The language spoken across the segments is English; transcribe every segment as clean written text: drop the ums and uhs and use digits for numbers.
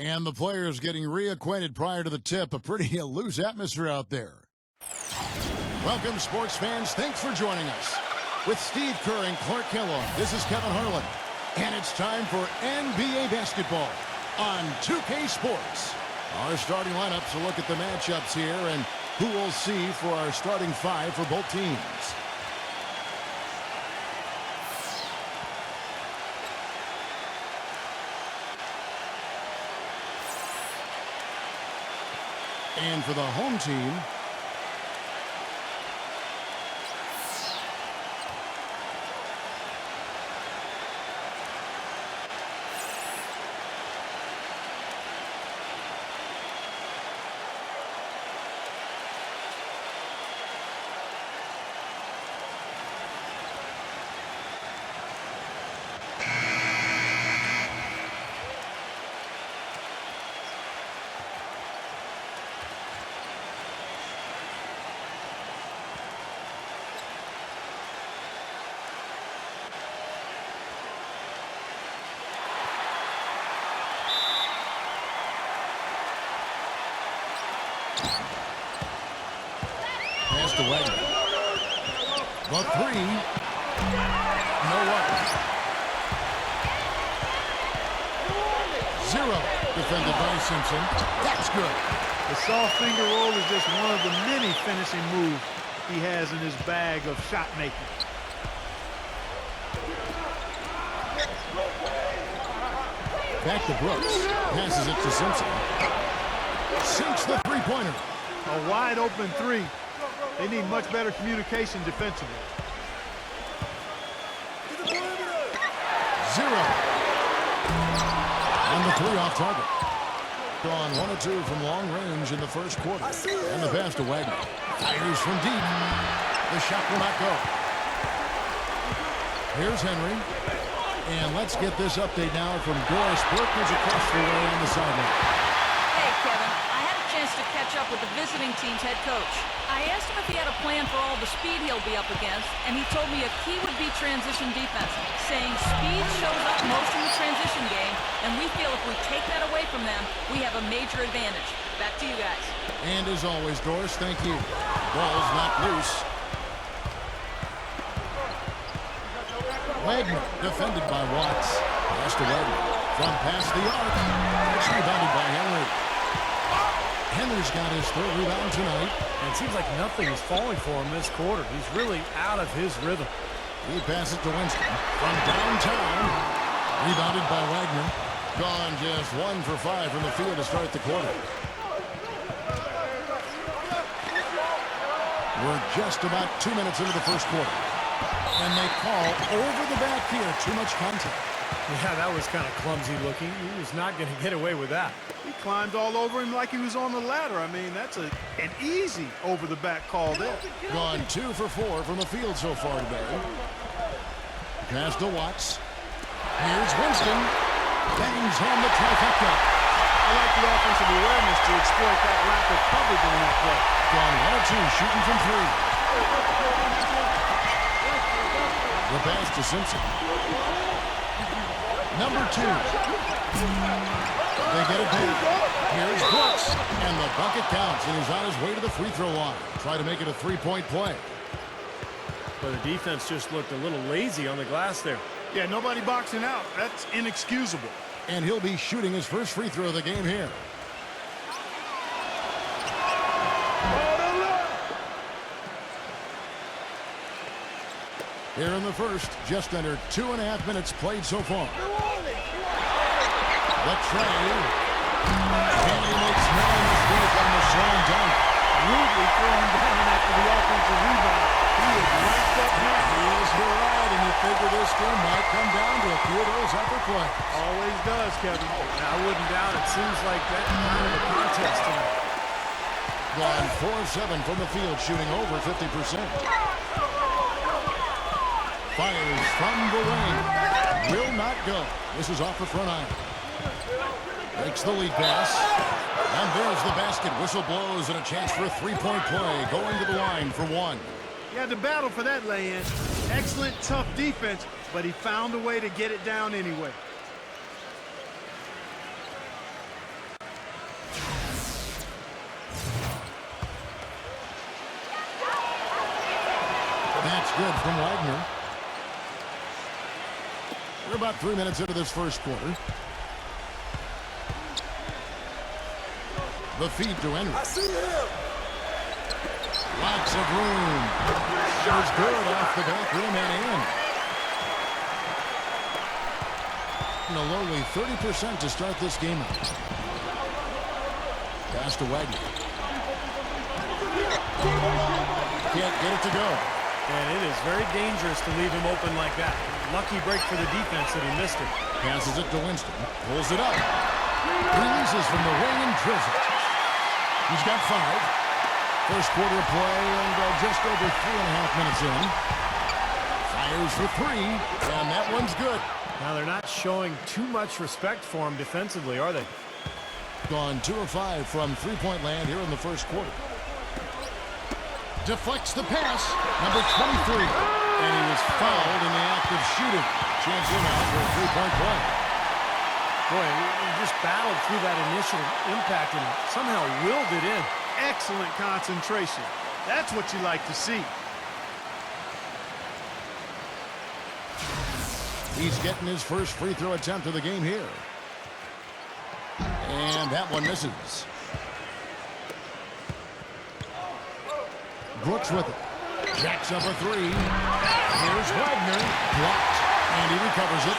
And the players getting reacquainted prior to the tip. A pretty loose atmosphere out there. Welcome, sports fans. Thanks for joining us. With Steve Kerr and Clark Kellogg, this is Kevin Harlan. And it's time for NBA basketball on 2K Sports. Our starting lineups will look at the matchups here and who we'll see for our starting five for both teams. And for the home team, pass to Wagner. The three. No up. 0 defended by Simpson. That's good. The soft finger roll is just one of the many finishing moves he has in his bag of shot making. Back to Brooks. Passes it to Simpson. Sinks the three-pointer. A wide open three. They need much better communication defensively. 0. And the three off target. Gone 1 of 2 from long range in the first quarter. And the pass to Wagner. Fires from deep. The shot will not go. Here's Henry. And let's get this update now from Doris Perkins across the way on the sideline. Hey, Kevin. I had a chance to catch up with the visiting team's head coach. I asked him if he had a plan for all the speed he'll be up against, and he told me a key would be transition defense, saying speed shows up most in the transition game, and we feel if we take that away from them, we have a major advantage. Back to you guys. And as always, Doris, thank you. Ball's not loose. Wagner, defended by Watts. Pass to Wagner. From past the arc. It's rebounded by Henry. Henry's got his third rebound tonight. And it seems like nothing is falling for him this quarter. He's really out of his rhythm. He passes to Winston. From downtown. Rebounded by Wagner. Gone just 1 for 5 from the field to start the quarter. We're just about 2 minutes into the first quarter. And they call over the back here. Too much contact. Yeah, that was kind of clumsy looking. He was not going to get away with that. He climbed all over him like he was on the ladder. I mean, that's an easy over-the-back call there. Gone 2 for 4 from the field so far today. Pass to Watts. Here's Winston. Bangs home the trifecta. I like the offensive awareness to exploit that lack of coverage on that play. Gone 1 of 2, shooting from 3. The pass to Simpson. Number 2. They get it back. Here's Brooks. And the bucket counts, and he's on his way to the free throw line. Try to make it a three-point play. But the defense just looked a little lazy on the glass there. Yeah, nobody boxing out. That's inexcusable. And he'll be shooting his first free throw of the game here. Here in the first, just under 2.5 minutes played so far. The tray. And he makes no mistake on the slam dunk. Rudely thrown down after the offensive rebound. He is wrapped up now. He is here right, and you figure this game might come down to a few of those upper plays. Always does, Kevin. I wouldn't doubt it. Seems like that kind of a contest tonight. Gone 4 of 7 from the field, shooting over 50%. Fires from the wing. Will not go. This is off the front iron. Breaks the lead pass. And there's the basket. Whistle blows and a chance for a three-point play. Going to the line for 1. He had to battle for that lay-in. Excellent, tough defense, but he found a way to get it down anyway. That's good from Wagner. We're about 3 minutes into this first quarter. The feed to Henry. I see him. Lots of room. Shows good off the back rim and in. A lowly 30% to start this game out. Pass to Wagner. Can't get it to go. And it is very dangerous to leave him open like that. Lucky break for the defense that he missed it. Passes it to Winston. Pulls it up. Releases from the wing and drills it. He's got 5. First quarter of play and just over 3.5 minutes in. Fires for 3, and that one's good. Now they're not showing too much respect for him defensively, are they? Gone 2 of 5 from three-point land here in the first quarter. Deflects the pass, number 23. And he was fouled in the act of shooting. Chance him out for a three-point play. Boy, he just battled through that initial impact and somehow willed it in. Excellent concentration. That's what you like to see. He's getting his first free throw attempt of the game here. And that one misses. Brooks with it. Jacks up a 3. Here's Wagner. Blocked. And he recovers it.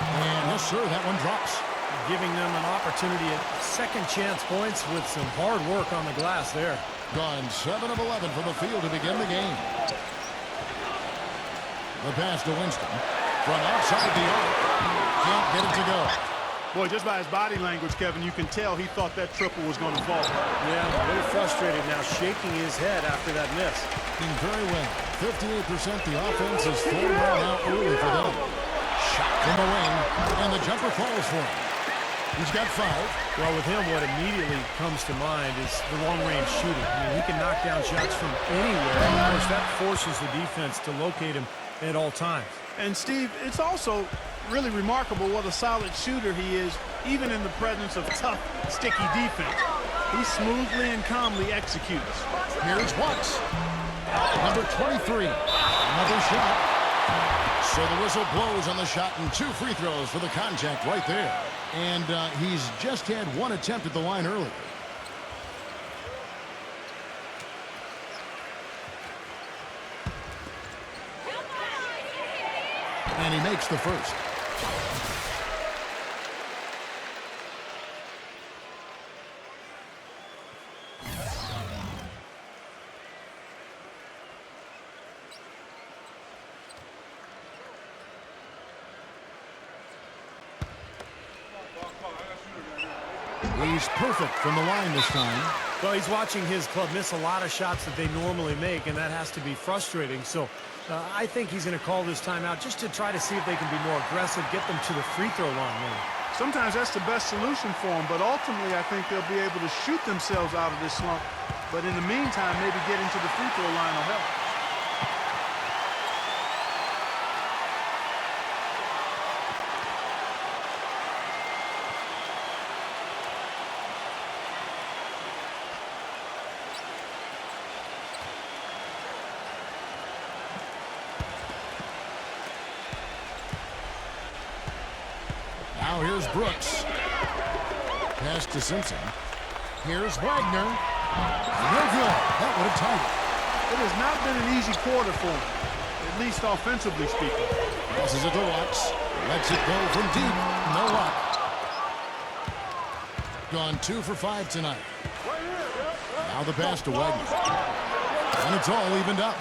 And yes, sir, that one drops. Giving them an opportunity at second chance points with some hard work on the glass there. Gone 7 of 11 from the field to begin the game. The pass to Winston. From outside the arc. Can't get it to go. Boy, just by his body language, Kevin, you can tell he thought that triple was going to fall. Yeah, a little frustrated now, shaking his head after that miss. Doing very well. 58% the offense is full right now early for them. Shot from the wing, and the jumper falls for him. He's got 5. Well, with him, what immediately comes to mind is the long-range shooting. I mean, he can knock down shots from anywhere. And of course, that forces the defense to locate him at all times. And, Steve, it's also really remarkable what a solid shooter he is, even in the presence of tough, sticky defense. He smoothly and calmly executes. Here's Watts. Number 23. Another shot. So the whistle blows on the shot and 2 free throws for the contact right there. And he's just had 1 attempt at the line earlier. And he makes the first. He's perfect from the line this time. Well, he's watching his club miss a lot of shots that they normally make, and that has to be frustrating. So I think he's going to call this timeout just to try to see if they can be more aggressive, get them to the free throw line maybe. Sometimes that's the best solution for them, but ultimately I think they'll be able to shoot themselves out of this slump. But in the meantime, maybe getting to the free throw line will help. Now here's Brooks. Pass to Simpson. Here's Wagner. No good. That would have tied it. It has not been an easy quarter for him, at least offensively speaking. Passes it to Watts. Lets it go from deep. No luck. Gone 2 for 5 tonight. Now the pass to Wagner. And it's all evened up.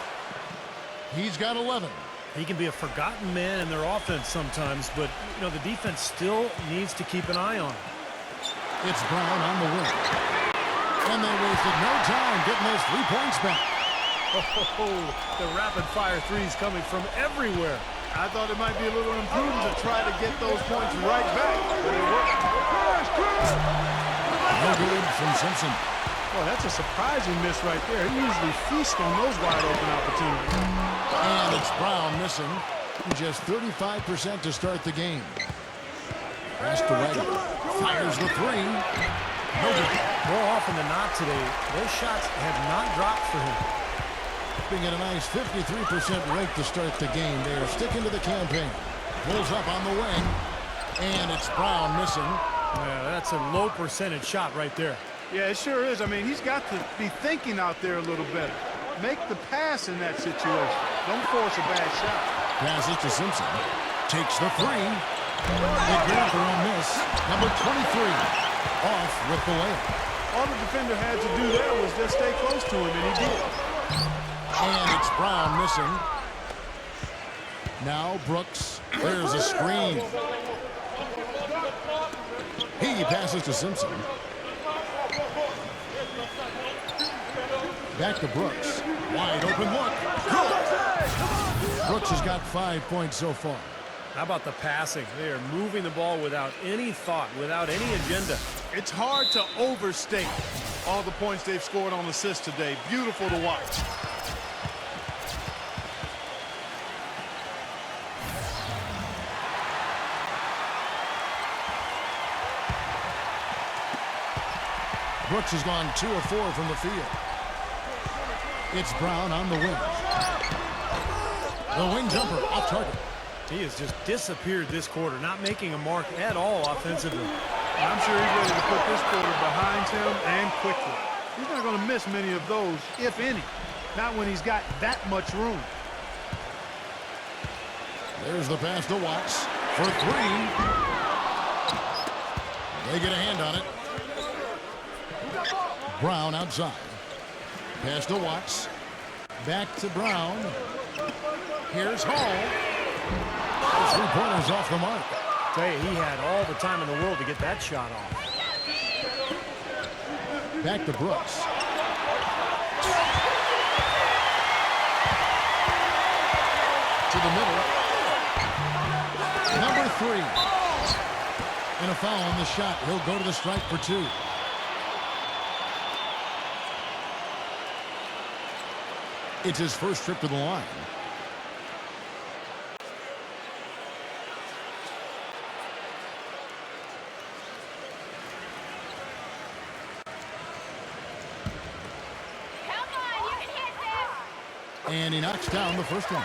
He's got 11. He can be a forgotten man in their offense sometimes, but, you know, the defense still needs to keep an eye on him. It's Brown on the wing. And they wasted no time getting those 3 points back. Oh, the rapid-fire threes coming from everywhere. I thought it might be a little imprudent to try to get those points right back, but it worked. No good from Simpson. Well, that's a surprising miss right there. He usually feasts on those wide-open opportunities. And it's Brown missing. Just 35% to start the game. Pass to Wagner. Fires the 3. No good. More often than not today, those shots have not dropped for him. keeping it a nice 53% rate to start the game. They are sticking to the campaign. Pulls up on the wing, and it's Brown missing. Yeah, that's a low percentage shot right there. Yeah, it sure is. I mean, he's got to be thinking out there a little better. Make the pass in that situation. Don't force a bad shot. Passes to Simpson. Takes the three. They grab their own miss. Number 23 off with the layup. All the defender had to do there was just stay close to him, and he did. And it's Brown missing. Now Brooks. There's a screen. He passes to Simpson. Back to Brooks. Wide open look. Good. Brooks has got 5 points so far. How about the passing? They are moving the ball without any thought, without any agenda. It's hard to overstate all the points they've scored on assists today. Beautiful to watch. Brooks has gone 2 of 4 from the field. It's Brown on the wing. The wing jumper off target. He has just disappeared this quarter, not making a mark at all offensively. I'm sure he's ready to put this quarter behind him and quickly. He's not going to miss many of those, if any. Not when he's got that much room. There's the pass to Watts for 3. They get a hand on it. Brown outside. Pass to Watts. Back to Brown. Here's Hall. The three-pointers off the mark. Tell you, he had all the time in the world to get that shot off. Back to Brooks. To the middle. Number 3. And a foul on the shot. He'll go to the strike for 2. It's his first trip to the line. Come on, you can hit this. And he knocks down the first one.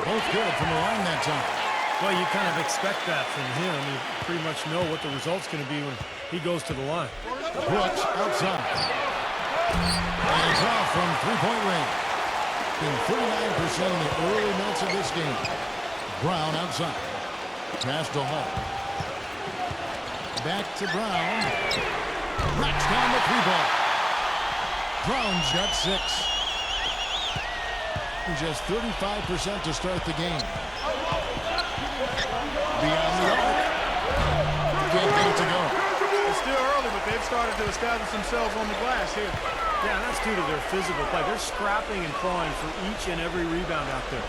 Both good from the line that time. Well, you kind of expect that from him. You pretty much know what the result's going to be when he goes to the line. Brooks outside. And it's off from three-point range. In 39% in the early minutes of this game. Brown outside. Pass to Hall. Back to Brown. Knocks down the 3-ball. Brown's got 6. Just 35% to start the game. Beyond the arc. Can't get it to go. It's still early, but they've started to establish themselves on the glass here. Yeah, and that's due to their physical play. They're scrapping and clawing for each and every rebound out there.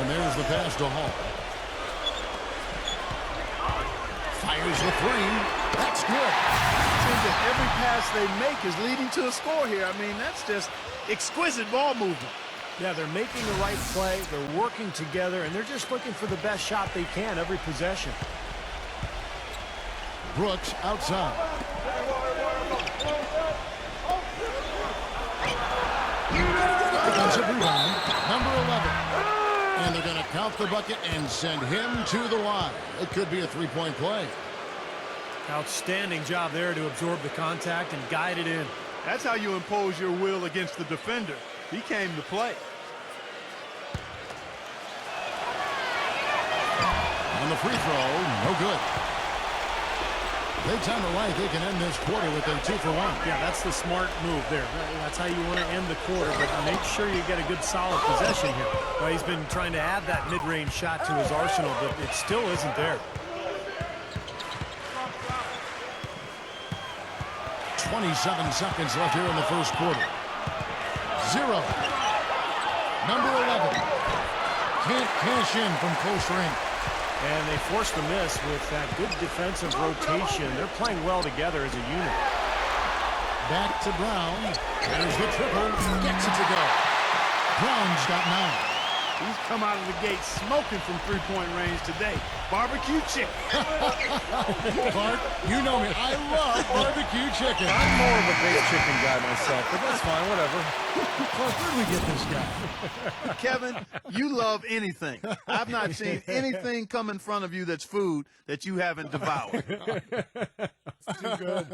And there's the pass to Hall. Fires the 3. That's good. Seems that every pass they make is leading to a score here. I mean, that's just exquisite ball movement. Yeah, they're making the right play. They're working together, and they're just looking for the best shot they can every possession. Brooks outside. Defensive rebound, number 11. And they're going to count the bucket and send him to the line. It could be a three-point play. Outstanding job there to absorb the contact and guide it in. That's how you impose your will against the defender. He came to play. On the free throw, no good. They time it right. They can end this quarter with a 2 for 1. Yeah, that's the smart move there. That's how you want to end the quarter, but make sure you get a good solid possession here. Well, he's been trying to add that mid-range shot to his arsenal, but it still isn't there. 27 seconds left here in the first quarter. 0. Number 11. Can't cash in from close range. And they forced the miss with that good defensive rotation. They're playing well together as a unit. Back to Brown. There's the triple. Gets it to go. Brown's got 9. He's come out of the gate smoking from three-point range today. Barbecue chicken. Clark, you know me. I love barbecue chicken. I'm more of a baked chicken guy myself, but that's fine, whatever. Clark, where do we get this guy? Kevin, you love anything. I've not seen anything come in front of you that's food that you haven't devoured. Too good.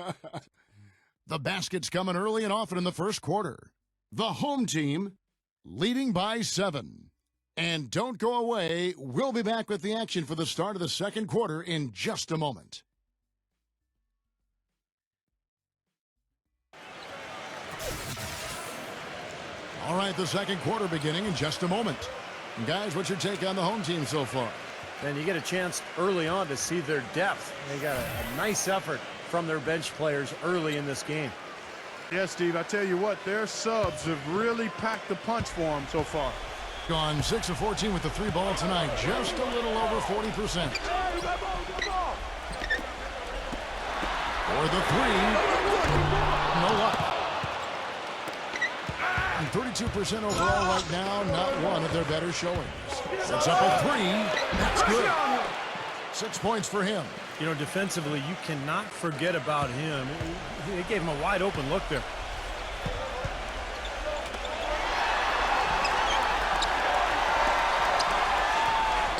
The basket's coming early and often in the first quarter. The home team leading by 7. And don't go away. We'll be back with the action for the start of the second quarter in just a moment. All right, the second quarter beginning in just a moment. And guys, what's your take on the home team so far? And you get a chance early on to see their depth. They got a nice effort from their bench players early in this game. Yes, Steve, I tell you what, their subs have really packed the punch for them so far. Gone 6 of 14 with the 3 ball tonight, just a little over 40%. For the 3, no luck. And 32% overall right now, not one of their better showings. Sets up a 3, that's good. 6 points for him. You know, defensively, you cannot forget about him. They gave him a wide open look there.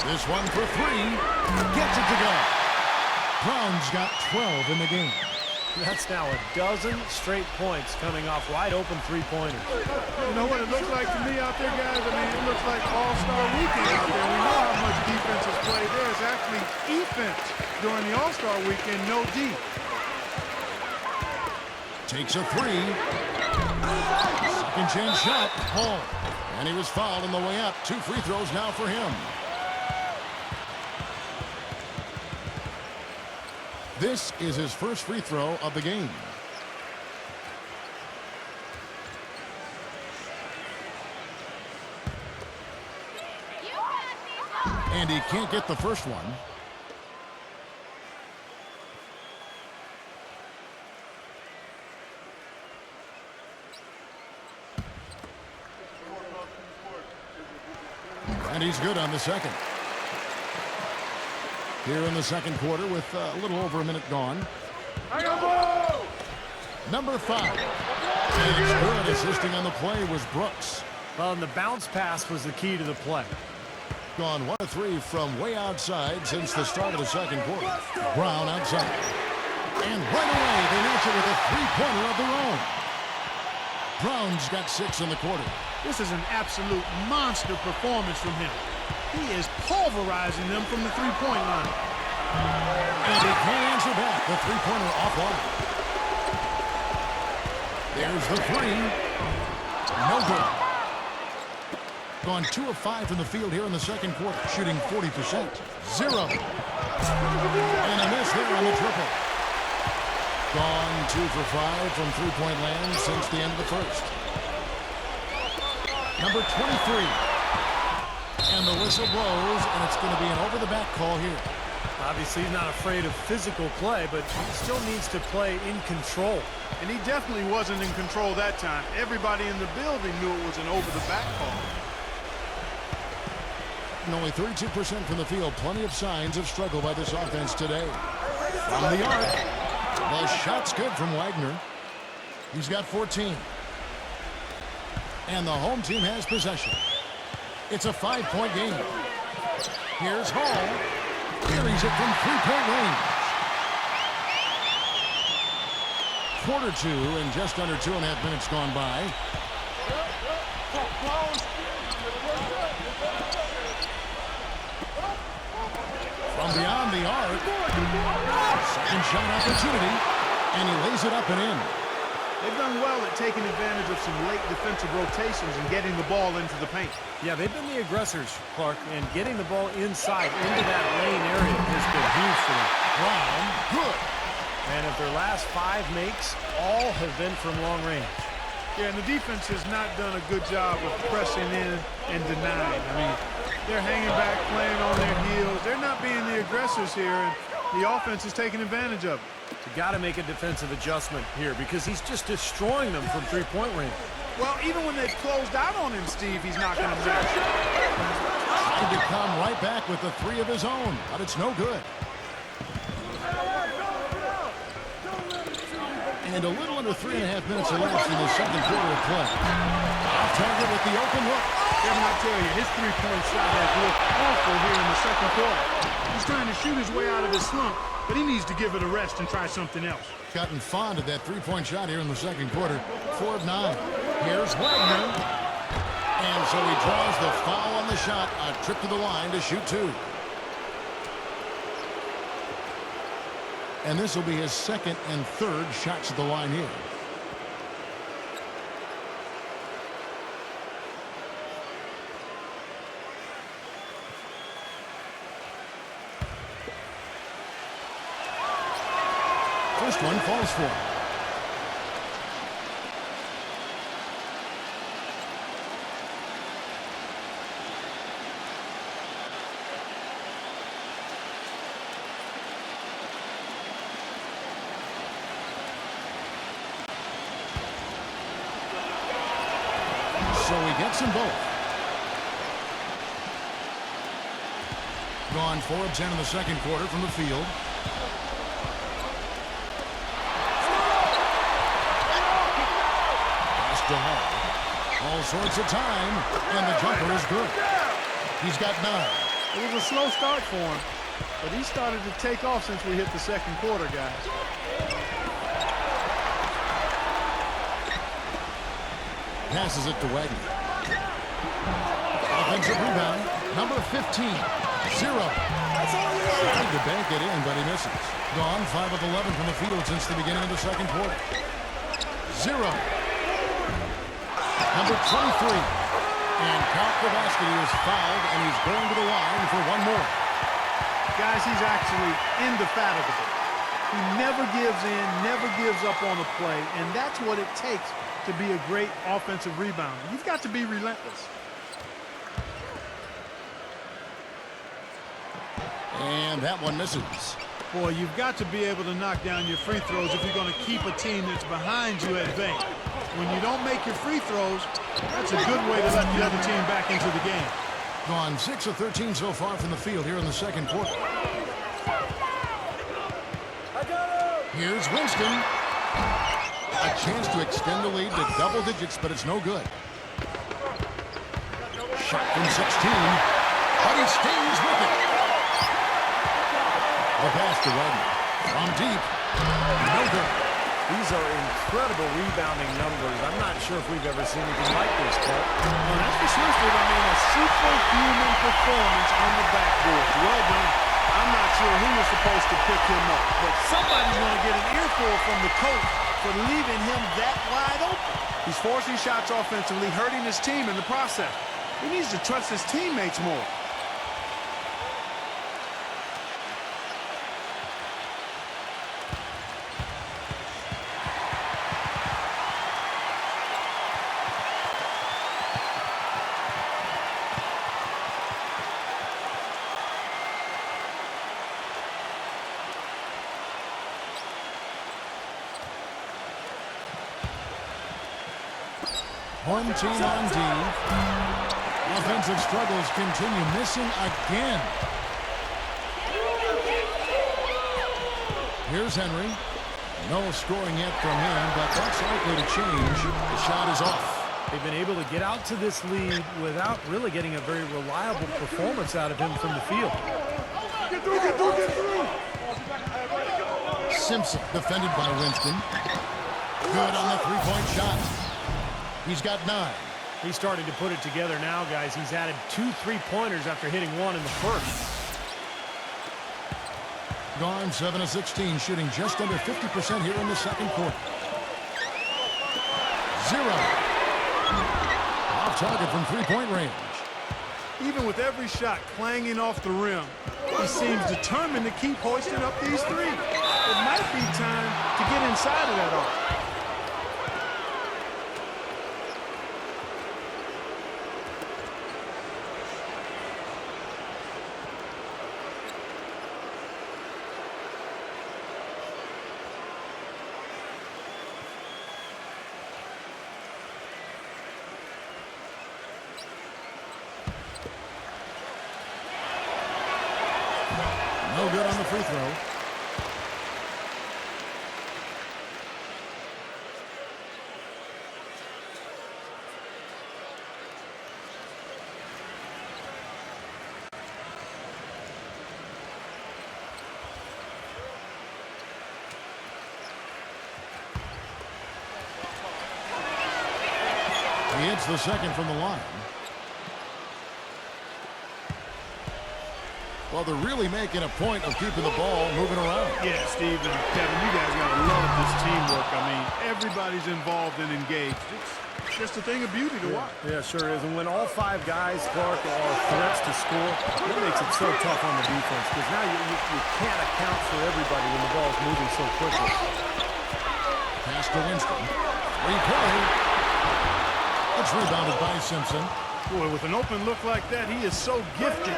This one for 3. Gets it to go. Brown's got 12 in the game. That's now a dozen straight points coming off wide open three-pointers. You know what it looks like to me out there, guys? I mean, it looks like all-star weekend out there. We know how much defense is played. There's actually defense during the all-star weekend, no D. Takes a 3. Second chance shot. Home. And he was fouled on the way up. 2 free throws now for him. This is his first free throw of the game. And he can't get the first one. And he's good on the second. Here in the second quarter with a little over a minute gone. Number 5. And it's good. Assisting on the play was Brooks. Well, and the bounce pass was the key to the play. Gone 1 of 3 from way outside since the start of the second quarter. Brown outside. And right away they answer with a three-pointer of their own. Brown's got 6 in the quarter. This is an absolute monster performance from him. He is pulverizing them from the three-point line. And he can't answer back. The three-pointer offline. There's the 3. No good. Gone 2 of 5 from the field here in the second quarter. Shooting 40%. 0. And a miss there on the triple. Gone 2 for 5 from three-point land since the end of the first. Number 23. And the whistle blows, and it's going to be an over-the-back call here. Obviously, he's not afraid of physical play, but he still needs to play in control. And he definitely wasn't in control that time. Everybody in the building knew it was an over-the-back call. And only 32% from the field. Plenty of signs of struggle by this offense today. From the arc. The shot's good from Wagner. He's got 14. And the home team has possession. It's a 5-point game. Here's Hall. Carries it from three-point range. Quarter 2 and just under 2.5 minutes gone by. From beyond the arc. Second shot opportunity. And he lays it up and in. They've done well at taking advantage of some late defensive rotations and getting the ball into the paint. Yeah, they've been the aggressors, Clark, and getting the ball inside into that lane area has been huge for them. Brown, good. And of their last 5 makes, all have been from long range. Yeah, and the defense has not done a good job of pressing in and denying. I mean, They're hanging back, playing on their heels. They're not being the aggressors here, and the offense is taking advantage of it. You got to make a defensive adjustment here because he's just destroying them from three-point range. Well, even when they've closed out on him, Steve, he's not going to miss. Trying to come right back with the three of his own, but it's no good. And a little under 3.5 minutes elapsed in the second quarter of play. Off target with the open look. Kevin, I tell you, his three-point shot has looked awful here in the second quarter. He's trying to shoot his way out of his slump, but he needs to give it a rest and try something else. Gotten fond of that three-point shot here in the second quarter. 4 of 9. Here's Wagner. And so he draws the foul on the shot. A trip to the line to shoot 2. And this will be his second and third shots at the line here. First one falls for him. So he gets them both. Gone 4 of 10 in the second quarter from the field. Pass to Hall. All sorts of time, and the jumper is good. He's got 9. It was a slow start for him, but he started to take off since we hit the second quarter, guys. Passes it to Wagner. Offensive rebound, number 15. 0. Tried to bank it in, but he misses. Gone 5 of 11 from the field since the beginning of the second quarter. 0. Number 23. And count the basket. He is fouled, and he's going to the line for one more. Guys, he's actually indefatigable. He never gives in, never gives up on a play, and that's what it takes to be a great offensive rebounder. You've got to be relentless. And that one misses. Boy, you've got to be able to knock down your free throws if you're going to keep a team that's behind you at bay. When you don't make your free throws, that's a good way to let the other team back into the game. Gone 6 of 13 so far from the field here in the second quarter. Here's Winston. A chance to extend the lead to double digits, but it's no good. Shot from 16, but he stays with it. The pass to Wagner. From deep. No good. These are incredible rebounding numbers. I'm not sure if we've ever seen anything like this, Clark. Well, that's for sure, Steve. I mean, a superhuman performance on the backboard. Well done. I'm not sure who was supposed to pick him up, but somebody's going to get an earful from the coach for leaving him that wide open. He's forcing shots offensively, hurting his team in the process. He needs to trust his teammates more. One team on D. Offensive struggles continue, missing again. Here's Henry. No scoring yet from him, but that's likely to change. The shot is off. They've been able to get out to this lead without really getting a very reliable performance out of him from the field. Simpson defended by Winston. Good on the three-point shot. He's got 9. He's starting to put it together now, guys. He's added 2 3-pointers after hitting 1 in the first. Gone 7 of 16, shooting just under 50% here in the second quarter. 0. Off target from three-point range. Even with every shot clanging off the rim, he seems determined to keep hoisting up these threes. It might be time to get inside of that arc. free throw. He hits the second from the line. Well, they're really making a point of keeping the ball moving around. Yeah, Steve and Kevin, you guys got to love this teamwork. I mean, everybody's involved and engaged. It's just a thing of beauty to watch. Yeah, sure is. And when all 5 guys, Clark, are threats to score, it makes it so tough on the defense because now you can't account for everybody when the ball's moving so quickly. Pass to Winston. Three-pointer. It's rebounded by Simpson. Boy, with an open look like that, he is so gifted.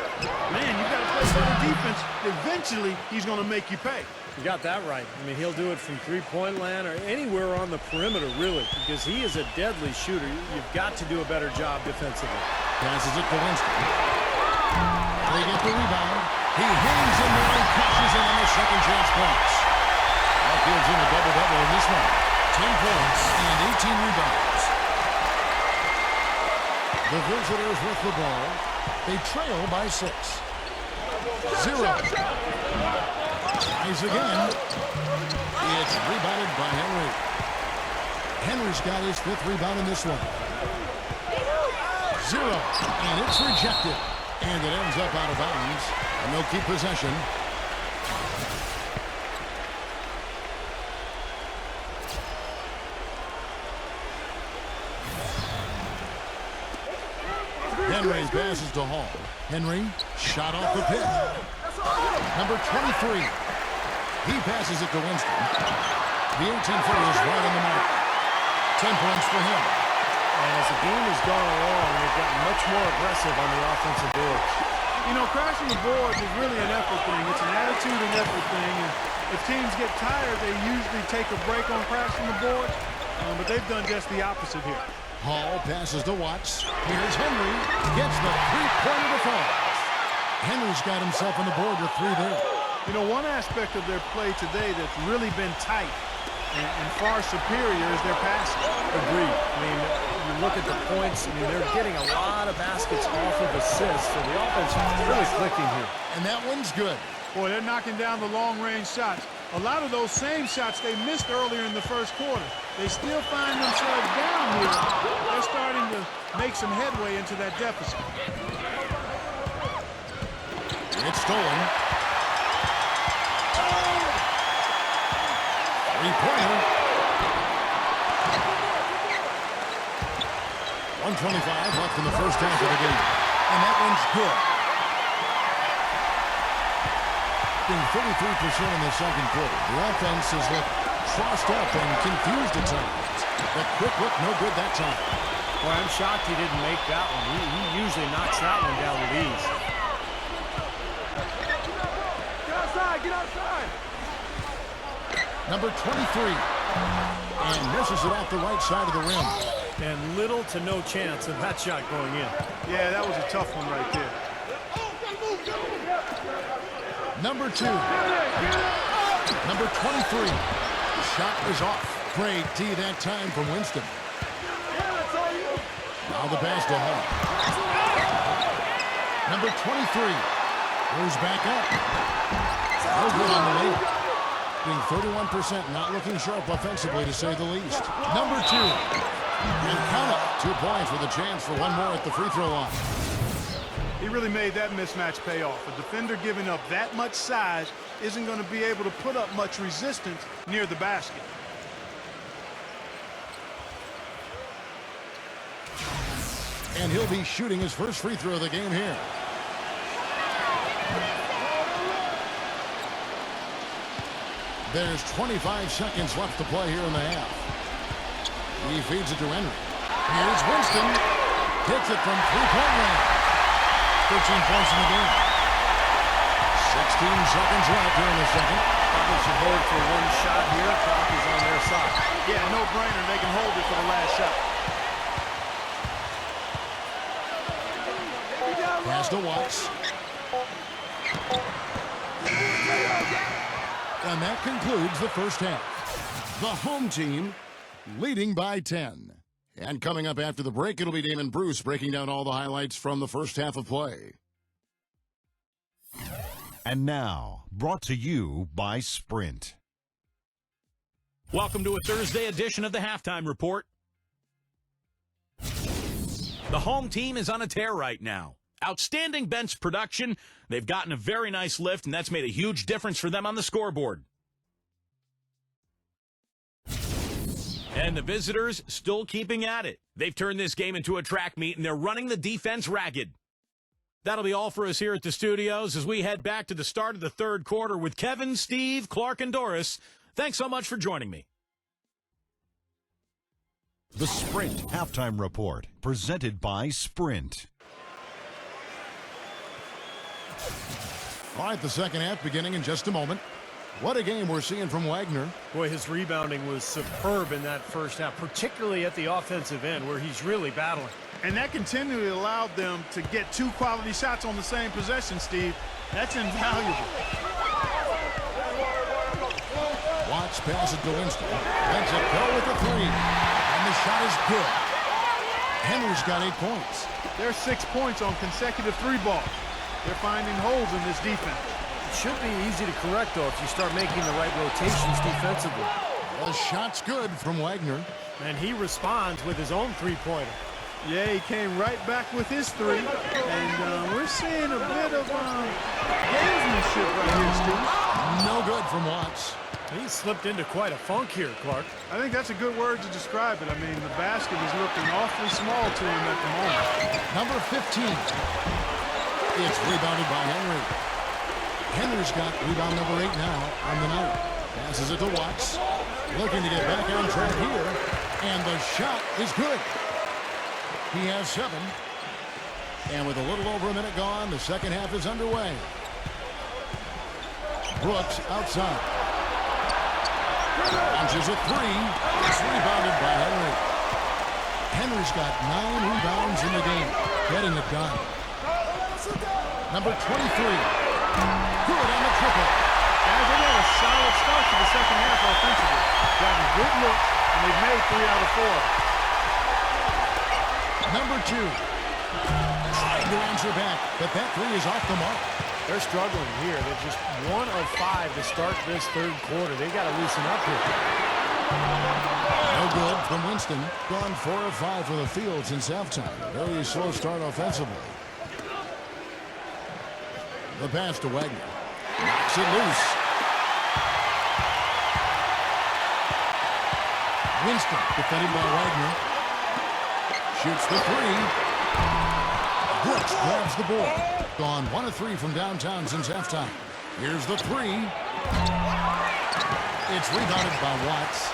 Man, you got to play better defense. Eventually, he's going to make you pay. You got that right. I mean, he'll do it from three-point land or anywhere on the perimeter, really, because he is a deadly shooter. You've got to do a better job defensively. Passes it to Winston. They get the rebound. He hangs in there and cashes in on the second chance points. Outfields in a double-double in this one. 10 points and 18 rebounds. The visitors with the ball. They trail by 6. 0. Tries again. It's rebounded by Henry. Henry's got his 5th rebound in this one. 0. And it's rejected. And it ends up out of bounds. And they'll keep possession. Henry passes to Hall. Henry, shot off the pick. Number 23. He passes it to Winston. The 18-footer is right on the mark. 10 points for him. And as the game has gone along, they've gotten much more aggressive on the offensive boards. You know, crashing the boards is really an effort thing. It's an attitude and effort thing. And if teams get tired, they usually take a break on crashing the boards. But they've done just the opposite here. Hall passes to Watts. Here's Henry. Gets the three-pointer to fall. Henry's got himself on the board with 3 there. You know, one aspect of their play today that's really been tight and far superior is their passing. Agreed. I mean, you look at the points, I mean, they're getting a lot of baskets off of assists, so the offense is really clicking here. And that one's good. Boy, they're knocking down the long-range shots. A lot of those same shots they missed earlier in the first quarter. They still find themselves down here. They're starting to make some headway into that deficit. It's stolen. Three-pointer. 1:25 left in the first half of the game. And that one's good. Being 33% in the second quarter. The offense has looked crossed up and confused at times. The quick look, no good that time. Boy, I'm shocked he didn't make that one. He usually knocks that one down with ease. Get outside! Get outside! Number 23. And misses it off the right side of the rim. And little to no chance of that shot going in. Yeah, that was a tough one right there. Number 2. Number 23. The shot is off. Great D that time from Winston. Now the pass to Hall. Number 23. Goes back up. No good on the lead. Being 31%, not looking sharp offensively to say the least. Number 2. And count it. 2 points with a chance for one more at the free throw line. He really made that mismatch pay off. A defender giving up that much size isn't going to be able to put up much resistance near the basket. And he'll be shooting his first free throw of the game here. There's 25 seconds left to play here in the half. He feeds it to Henry. Here's Winston. Hits it from three-point range. 13 points in the game. 16 seconds left here in the second. Probably should hold for one shot here. Clock is on their side. Yeah, no brainer. They can hold it for the last shot. Pass to Watts. And that concludes the first half. The home team leading by 10. And coming up after the break, it'll be Damon Bruce breaking down all the highlights from the first half of play. And now, brought to you by Sprint. Welcome to a Thursday edition of the Halftime Report. The home team is on a tear right now. Outstanding bench production. They've gotten a very nice lift, and that's made a huge difference for them on the scoreboard. And the visitors still keeping at it. They've turned this game into a track meet, and they're running the defense ragged. That'll be all for us here at the studios as we head back to the start of the third quarter with Kevin, Steve, Clark, and Doris. Thanks so much for joining me. The Sprint Halftime Report, presented by Sprint. All right, the second half beginning in just a moment. What a game we're seeing from Wagner. Boy, his rebounding was superb in that first half, particularly at the offensive end where he's really battling. And that continually allowed them to get 2 quality shots on the same possession, Steve. That's invaluable. Watts passes to Winston. Lets it go with the 3. And the shot is good. Henry's got 8 points. There's 6 points on consecutive 3 balls. They're finding holes in this defense. It should be easy to correct, though, if you start making the right rotations defensively. The shot's good from Wagner. And he responds with his own three-pointer. Yeah, he came right back with his 3. And we're seeing a bit of gamesmanship right here, Steve. No good from Watts. He slipped into quite a funk here, Clark. I think that's a good word to describe it. I mean, the basket is looking awfully small to him at the moment. Number 15. It's rebounded by Henry. Henry's got rebound number 8 now on the night. Passes it to Watts. Looking to get back on track here. And the shot is good. He has 7. And with a little over a minute gone, the second half is underway. Brooks outside. Launches a 3. It's rebounded by Henry. Henry's got 9 rebounds in the game. Getting it done. Number 23. Good on the triple. Guys, they've had a solid start to the second half offensively. Gotten good looks, and they've made 3 out of 4. Number 2. Trying to answer back, but that 3 is off the mark. They're struggling here. They're just 1 of 5 to start this third quarter. They got to loosen up here. No good from Winston. Gone 4 of 5 for the field since halftime. Very slow start offensively. The pass to Wagner. Knocks it loose. Winston defended by Wagner. Shoots the 3. Brooks grabs the ball. Gone 1 of 3 from downtown since halftime. Here's the 3. It's rebounded by Watts.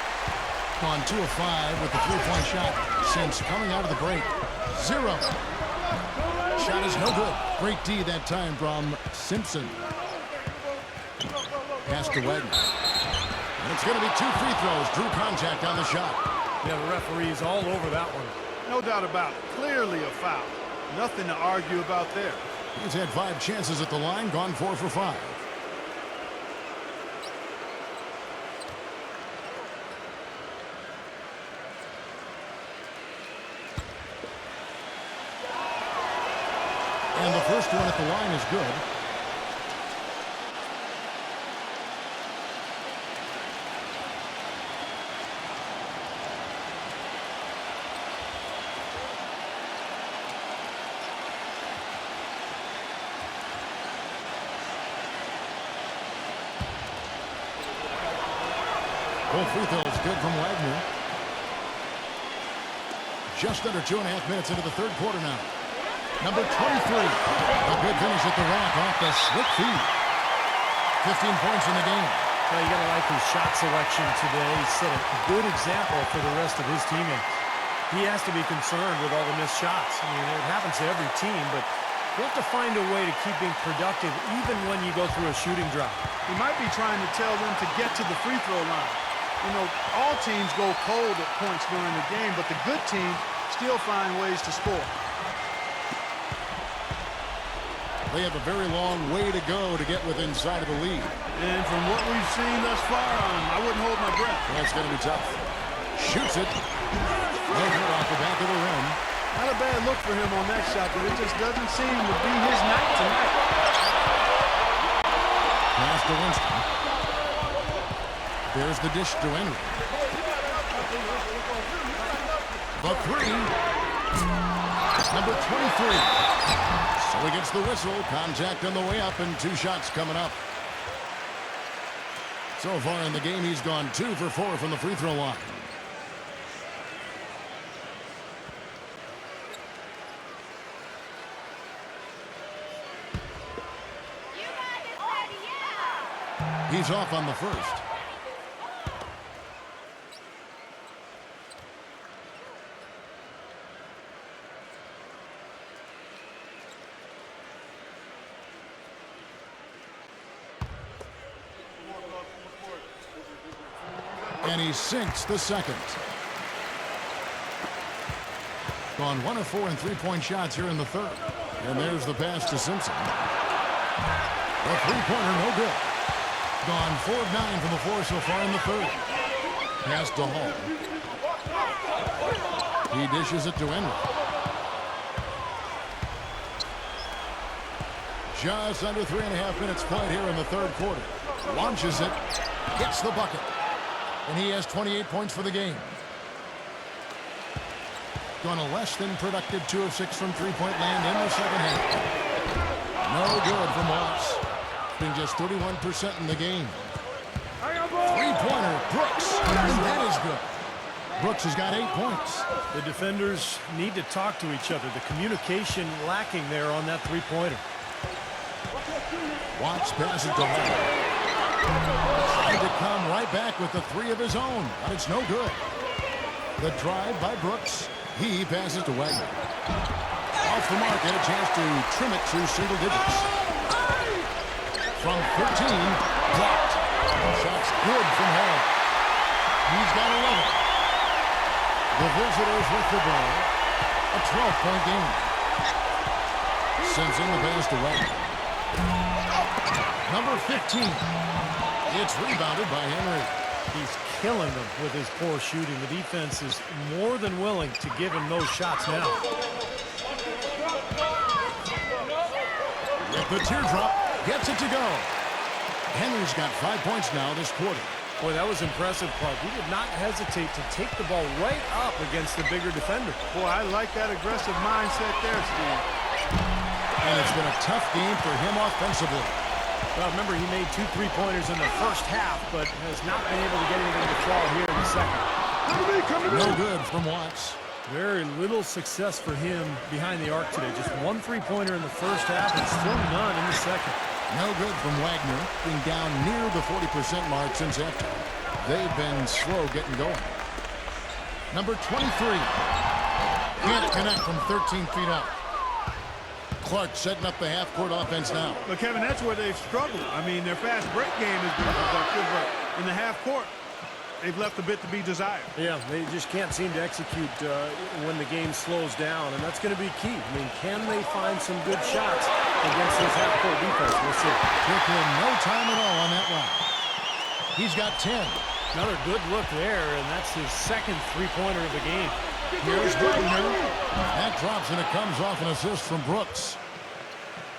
Gone 2 of 5 with the 3-point shot since coming out of the break. 0. Shot is no good. Great D that time from Simpson. Pass to Wagner. And it's going to be 2 free throws. Drew contact on the shot. Yeah, the referee's all over that one. No doubt about it. Clearly a foul. Nothing to argue about there. He's had 5 chances at the line. Gone 4 for 5. And the first one at the line is good. Both free throws good from Wagner. Just under 2.5 minutes into the third quarter now. Number 23. A good finish at the rack off the slick feed. 15 points in the game. Well, you got to like his shot selection today. He set a good example for the rest of his teammates. He has to be concerned with all the missed shots. I mean, it happens to every team, but you have to find a way to keep being productive even when you go through a shooting drought. He might be trying to tell them to get to the free throw line. You know, all teams go cold at points during the game, but the good team still find ways to score. They have a very long way to go to get within sight of the lead. And from what we've seen thus far, I wouldn't hold my breath. That's going to be tough. Shoots it. No good off the back of the rim. Not a bad look for him on that shot, but it just doesn't seem to be his night tonight. Pass to Winston. There's the dish to Henry. The three. Number 23. So he gets the whistle. Contact on the way up and 2 shots coming up. So far in the game, he's gone 2 for 4 from the free throw line. He's off on the first. And he sinks the second. Gone 1 of 4 in 3-point shots here in the third. And there's the pass to Simpson. The three-pointer, no good. Gone 4 of 9 from the floor so far in the third. Pass to Hall. He dishes it to Henry. Just under 3.5 minutes played here in the third quarter. Launches it. Gets the bucket. And he has 28 points for the game. Gone a less than productive 2 of 6 from three-point land in the second half. No good from Watts. Been just 31% in the game. Three-pointer, Brooks. And that is good. Brooks has got 8 points. The defenders need to talk to each other. The communication lacking there on that three-pointer. Watts passes to Hall. Trying to come right back with the 3 of his own, but it's no good. The drive by Brooks. He passes to Wagner. Off the mark, and a chance to trim it to single digits. From 13, blocked. Shot's good from Hall. He's got 11. The visitors with the ball. A 12-point game. Simpson the pass to Wagner. Number 15. It's rebounded by Henry. He's killing them with his poor shooting. The defense is more than willing to give him those shots now. With the teardrop, gets it to go. Henry's got 5 points now this quarter. Boy, that was impressive, Clark. He did not hesitate to take the ball right up against the bigger defender. Boy, I like that aggressive mindset there, Steve. And it's been a tough game for him offensively. Well, remember, he made 2 3-pointers in the first half, but has not been able to get anything to fall here in the second. No good from Watts. Very little success for him behind the arc today. Just 1 3-pointer in the first half and still none in the second. No good from Wagner, being down near the 40% mark since after. They've been slow getting going. Number 23. Can't connect from 13 feet out. Clark setting up the half-court offense now. But, Kevin, that's where they've struggled. I mean, their fast break game has been productive, but in the half court, they've left a bit to be desired. Yeah, they just can't seem to execute when the game slows down, and that's going to be key. I mean, can they find some good shots against this half-court defense? We'll see. Took him no time at all on that one. He's got 10. Another good look there, and that's his second 3-pointer of the game. Here's Wagner. That drops, and it comes off an assist from Brooks.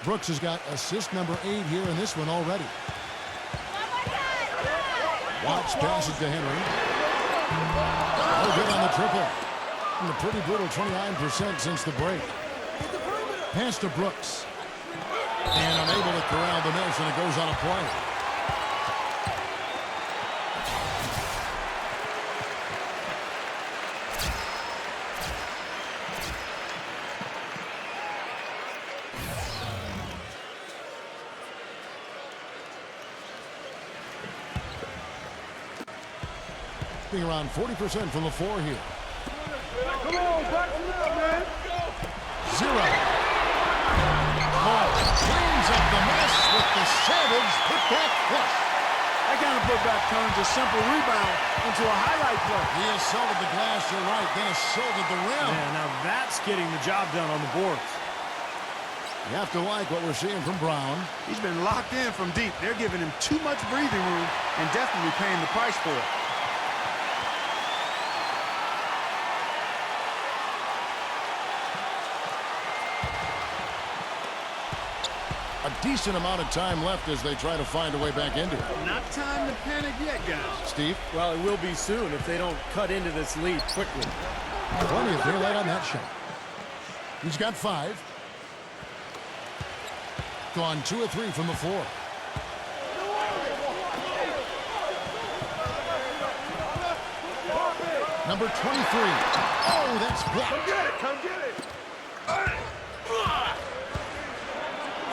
Brooks has got assist number 8 here in this one already. Watts passes to Henry. Oh, good on the triple. And a pretty brutal 29% since the break. Pass to Brooks. And unable to corral the miss, and it goes on a play. Being around 40% from the floor here. Come on, back to that, man. 0. Hall cleans up the mess with the Savage putback flush. That kind of putback turns a simple rebound into a highlight play. He assaulted the glass, you're right, then assaulted the rim. Yeah, now that's getting the job done on the boards. You have to like what we're seeing from Brown. He's been locked in from deep. They're giving him too much breathing room and definitely paying the price for it. A decent amount of time left as they try to find a way back into it. Not time to panic yet, guys. Steve? Well, it will be soon if they don't cut into this lead quickly. Plenty of daylight on that shot. He's got 5. Gone 2 of 3 from the floor. Number 23. Oh, that's blocked. Come get it! Come get it!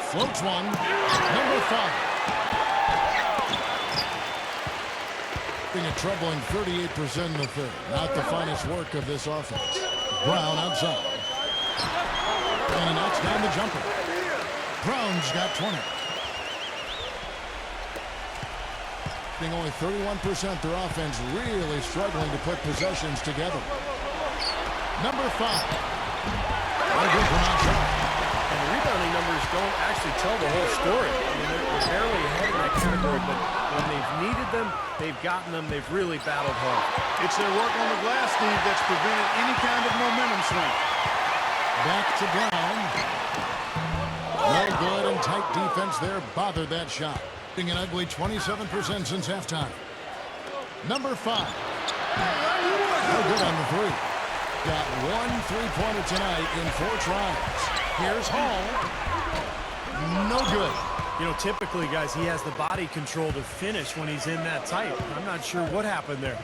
Floats one. Number 5. Being a troubling 38% in the third. Not the finest work of this offense. Brown outside. And he knocks down the jumper. Brown's got 20. Being only 31%, their offense really struggling to put possessions together. Number 5. Very good from outside. And the rebounding numbers don't actually tell the whole story. I mean, they're barely ahead in that category, but when they've needed them, they've gotten them. They've really battled hard. It's their work on the glass, Steve, that's prevented any kind of momentum swing. Back to Brown. No good, and tight defense there bothered that shot. Being an ugly 27% since halftime. Number 5. No good on the 3. Got 1 3-pointer tonight in 4 tries. Here's Hall. No good. You know, typically, guys, he has the body control to finish when he's in that tight. I'm not sure what happened there.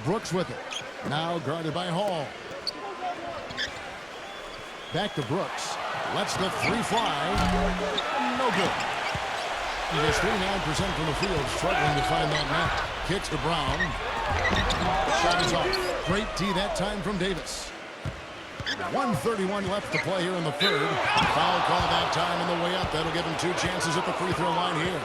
Brooks with it. Now guarded by Hall. Back to Brooks. Lets the 3 fly. No good. He gets 39% from the field, struggling to find that net. Kicks to Brown. Shot is off. Great D that time from Davis. 1:31 left to play here in the third. Foul call that time on the way up. That'll give him 2 chances at the free throw line here.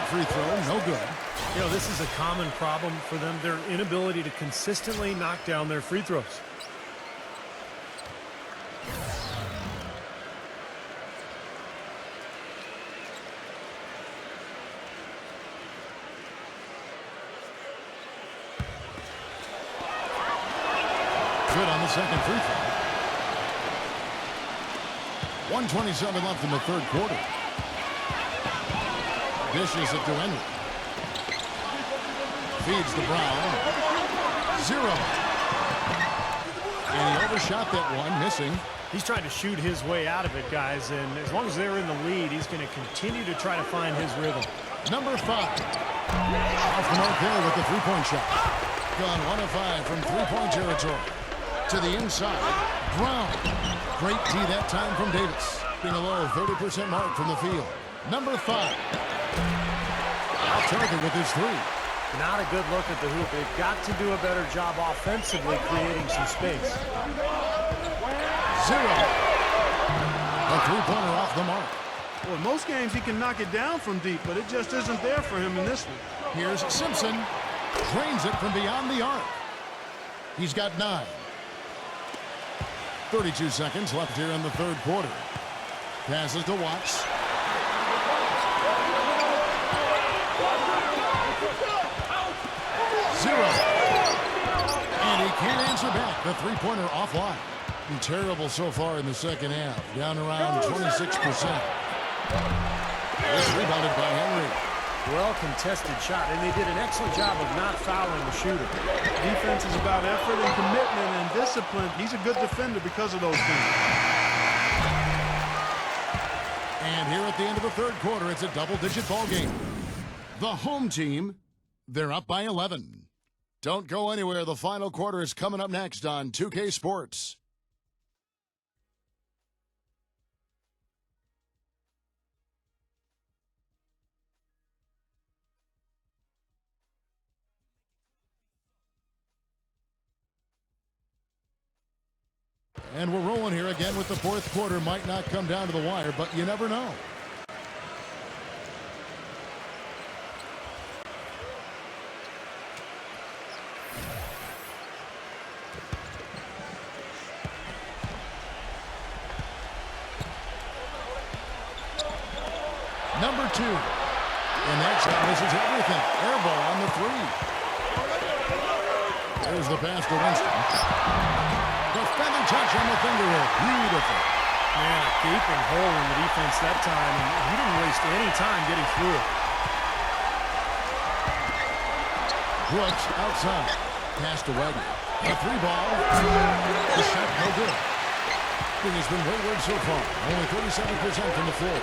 Free throw, no good. You know, this is a common problem for them, their inability to consistently knock down their free throws. Good on the second free throw. 1:27 left in the third quarter. Dishes it to Henry. Feeds to Brown. 0. And he overshot that one, missing. He's trying to shoot his way out of it, guys, and as long as they're in the lead, he's going to continue to try to find his rhythm. Number 5. Off the mark there with the 3-point shot. Gone 1 of 5 from 3-point territory. To the inside. Brown. Great D that time from Davis. Being a low 30% mark from the field. Number 5. Off target with his 3. Not a good look at the hoop. They've got to do a better job offensively creating some space. 0. A 3-pointer off the mark. Well, in most games he can knock it down from deep, but it just isn't there for him in this one. Here's Simpson. Drains it from beyond the arc. He's got 9. 32 seconds left here in the third quarter. Passes to Watts. 0. And he can't answer back. The 3-pointer offline. And terrible so far in the second half. Down around 26%. This rebounded by Henry. Well contested shot, and they did an excellent job of not fouling the shooter. Defense is about effort and commitment and discipline. He's a good defender because of those things. And here at the end of the third quarter, it's a double-digit ball game. The home team, they're up by 11. Don't go anywhere. The final quarter is coming up next on 2K Sports. again with the fourth quarter. Might not come down to the wire, but you never know. Number 2. And that shot misses everything. Air ball on the 3. There's the pass to Winston. Defending touch on the finger roll. Beautiful. Man, a gaping hole in the defense that time, and he didn't waste any time getting through it. Brooks outside. Pass to Wagner. A 3 ball. The shot no good. He has been wayward so far. Only 37% from the floor.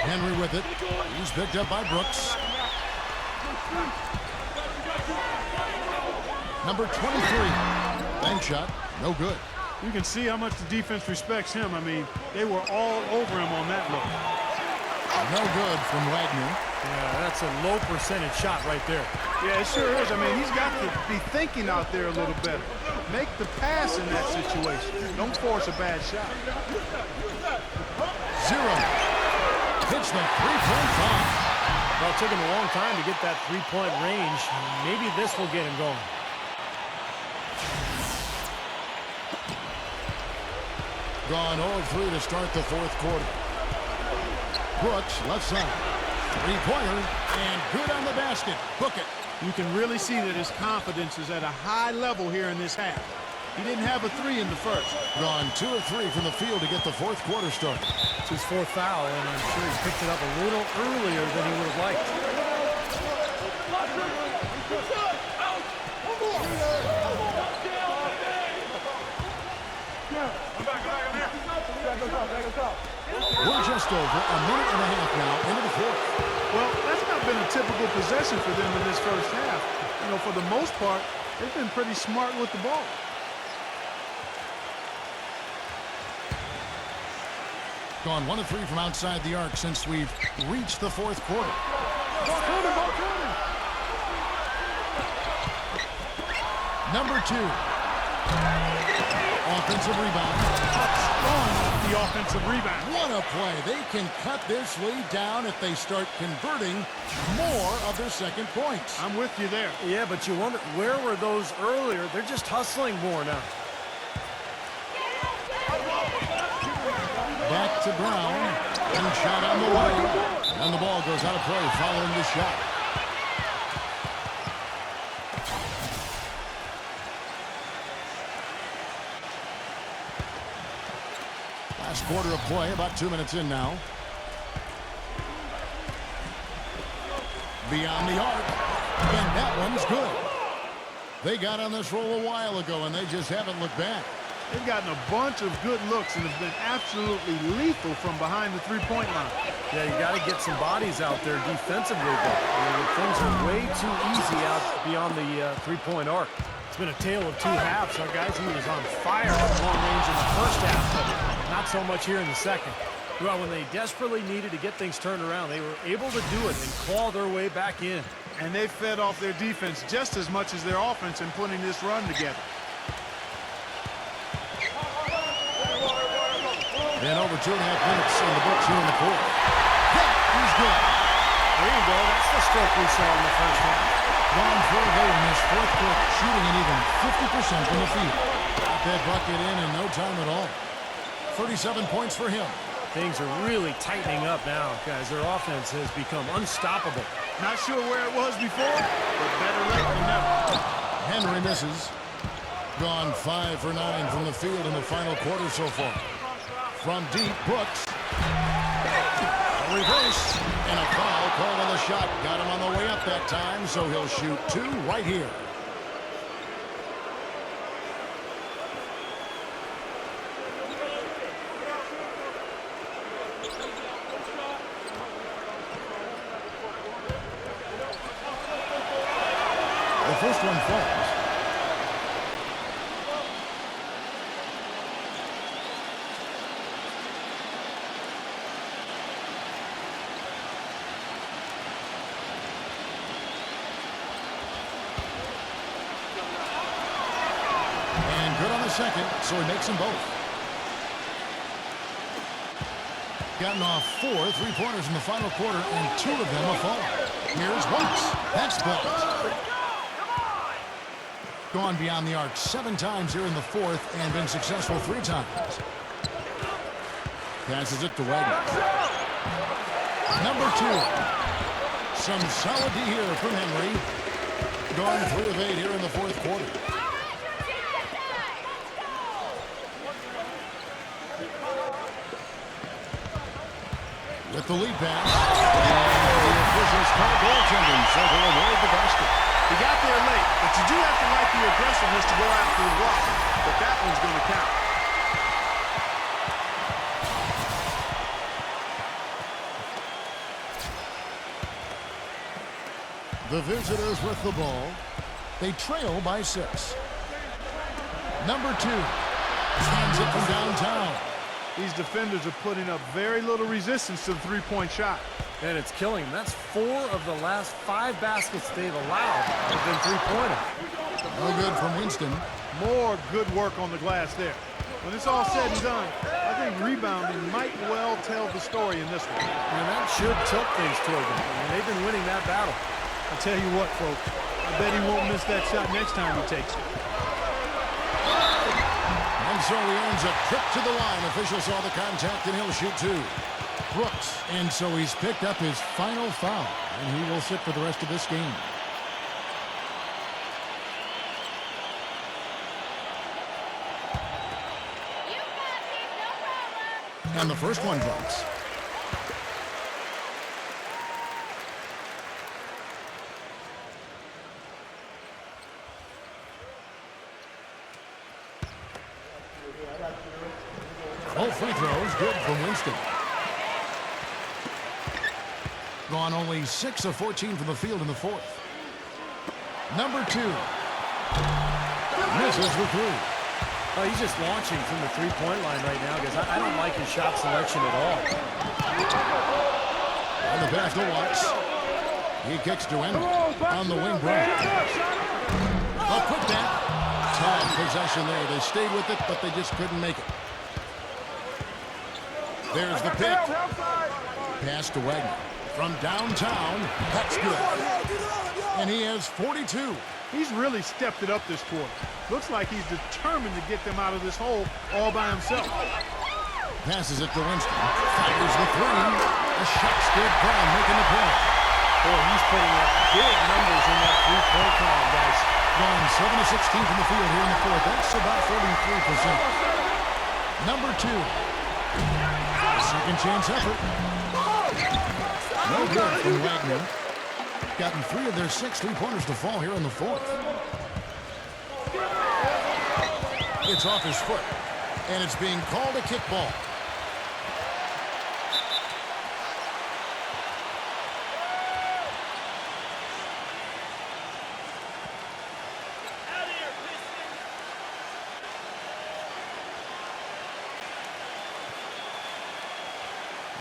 Henry with it. He's picked up by Brooks. Number 23. Bank shot. No good. You can see how much the defense respects him. I mean, they were all over him on that look. No good from Wagner. Yeah, that's a low percentage shot right there. Yeah, it sure is. I mean, he's got to be thinking out there a little better. Make the pass in that situation. Don't force a bad shot. 0. Hits the 3-point bomb. Well, it took him a long time to get that three-point range. Maybe this will get him going. Gone 0-3 to start the fourth quarter. Brooks, left side. 3-pointer, and good on the basket. Book it. You can really see that his confidence is at a high level here in this half. He didn't have a 3 in the first. Gone 2 of 3 from the field to get the fourth quarter started. It's his 4th foul, and I'm sure he picked it up a little earlier than he would have liked. We're just over a minute and a half now into the fourth. Well, that's not been a typical possession for them in this first half. You know, for the most part, they've been pretty smart with the ball. Gone 1 of 3 from outside the arc since we've reached the fourth quarter. Number 2. Offensive rebound. On the offensive rebound. What a play. They can cut this lead down if they start converting more of their second points. I'm with you there. Yeah, but you wonder, where were those earlier? They're just hustling more now. Back to Brown. And shot on the way. And the ball goes out of play following the shot. Last quarter of play, about 2 minutes in now. Beyond the arc. And that one's good. They got on this roll a while ago, and they just haven't looked back. They've gotten a bunch of good looks and have been absolutely lethal from behind the three-point line. Yeah, you got to get some bodies out there defensively, but things are way too easy out beyond the three-point arc. It's been a tale of 2 halves. Our guys, he was on fire from long range in the first half, but not so much here in the second. Well, when they desperately needed to get things turned around, they were able to do it and claw their way back in. And they fed off their defense just as much as their offense in putting this run together. And over 2.5 minutes in the books here in the fourth. He's good. There you go. That's the stroke we saw in the first half. Gone 4 of 8 in this fourth quarter, shooting an even 50% from the field. Got that bucket in no time at all. 37 points for him. Things are really tightening up now, guys. Their offense has become unstoppable. Not sure where it was before, but better late than never. Henry misses. Gone 5 for 9 from the field in the final quarter so far. From deep, Brooks. A reverse. And a foul called on the shot. Got him on the way up that time, so he'll shoot 2 right here. The first one falls. And good on the second, so he makes them both. Gotten off 4 3-pointers in the final quarter, and 2 of them are falling. Here's Watts. That's blocked. Gone beyond the arc 7 times here in the fourth and been successful 3 times. Passes it to Wagner. Number 2. Some solid D here from Henry. Gone 3 of 8 here in the fourth quarter. With the lead pass. And the officials call goaltending, so they'll avoid the basket. He got there late, but you do have to like the aggressiveness to go after the block. But that one's going to count. The visitors with the ball. They trail by 6. Number 2 stands it from downtown. These defenders are putting up very little resistance to the three-point shot. And it's killing them. That's 4 of the last 5 baskets they've allowed have been three-pointers. No good from Winston. More good work on the glass there. When it's all said and done, I think rebounding might well tell the story in this one. And that should tilt things toward them. I mean, they've been winning that battle. I'll tell you what, folks. I bet he won't miss that shot next time he takes it. And so he earns a trip to the line. Official saw the contact, and he'll shoot 2. Brooks. And so he's picked up his final foul, and he will sit for the rest of this game. And the first one drops. All free throws good from Winston. Gone only 6 of 14 from the field in the fourth. Number 2. Misses the 3. Oh, he's just launching from the three-point line right now, because I don't like his shot selection at all. On the pass to Watts. He kicks to Henry. On the wing, Brown. A quick back. Tied possession there. They stayed with it, but they just couldn't make it. There's the pick. Pass to Wagner. From downtown, that's good. And he has 42. He's really stepped it up this quarter. Looks like he's determined to get them out of this hole all by himself. Passes it to Winston. Fires the 3. The shot's good. Brown making the play. Boy, he's putting up big numbers in that three-point column, guys. Gone 7 of 16 from the field here in the fourth. That's about 43%. Number 2. Second chance effort. No good from Wagner. Gotten 3 of their 6 3-pointers to fall here in the fourth. It's off his foot, and it's being called a kickball.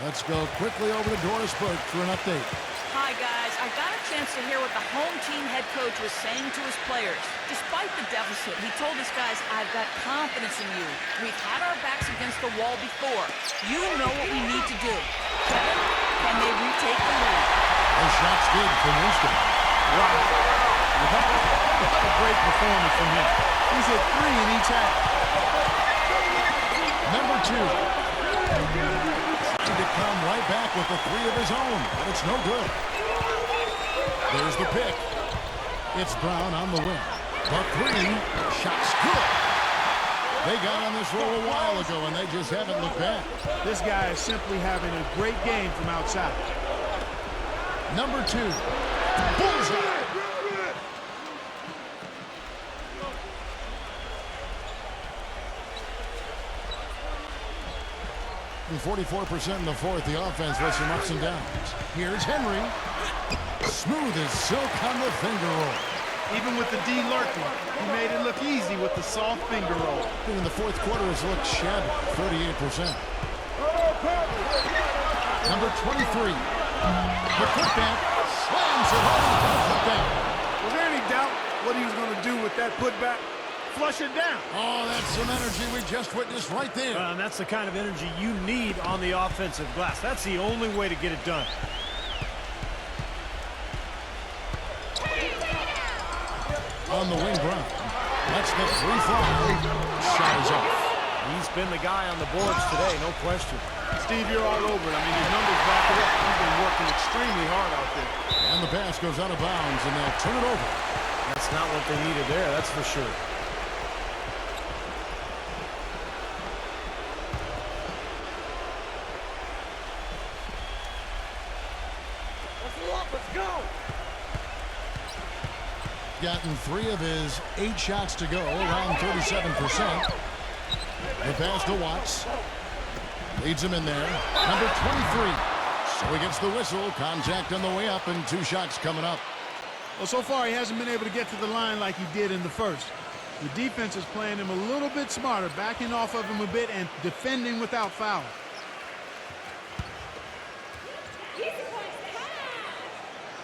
Let's go quickly over to Doris Burke for an update. Hi, guys. I got a chance to hear what the home team head coach was saying to his players. Despite the deficit, he told his guys, I've got confidence in you. We've had our backs against the wall before. You know what we need to do. Kevin, can they retake the lead? The shot's good from Winston. Wow. A great performance from him. He's hit 3 in each half. Number 2. Trying to come right back with the 3 of his own, but it's no good. There's the pick. It's Brown on the wing. The 3. Shot's good. They got on this roll a while ago, and they just haven't looked back. This guy is simply having a great game from outside. Number 2. Bullseye. 44% in the fourth. The offense with some ups and downs. Here's Henry. Smooth as silk on the finger roll. Even with the D lurking, he made it look easy with the soft finger roll. In the fourth quarter, has looked shabby. 38%. Number 23. The putback slams it home. Putback. Was there any doubt what he was going to do with that putback? flush it down. Oh, that's some energy we just witnessed right there. And that's the kind of energy you need on the offensive glass. That's the only way to get it done. On the wing Brown. That's the free throw. Shot is off. He's been the guy on the boards today, no question. Steve, you're all over it. I mean, his numbers back it up. He's been working extremely hard out there. And the pass goes out of bounds, and they'll turn it over. That's not what they needed there, that's for sure. Let's go. Gotten 3 of his 8 shots to go, around 37%. The pass to Watts. Leads him in there. Number 23. So he gets the whistle. Contact on the way up, and 2 shots coming up. Well, so far he hasn't been able to get to the line like he did in the first. The defense is playing him a little bit smarter, backing off of him a bit and defending without foul.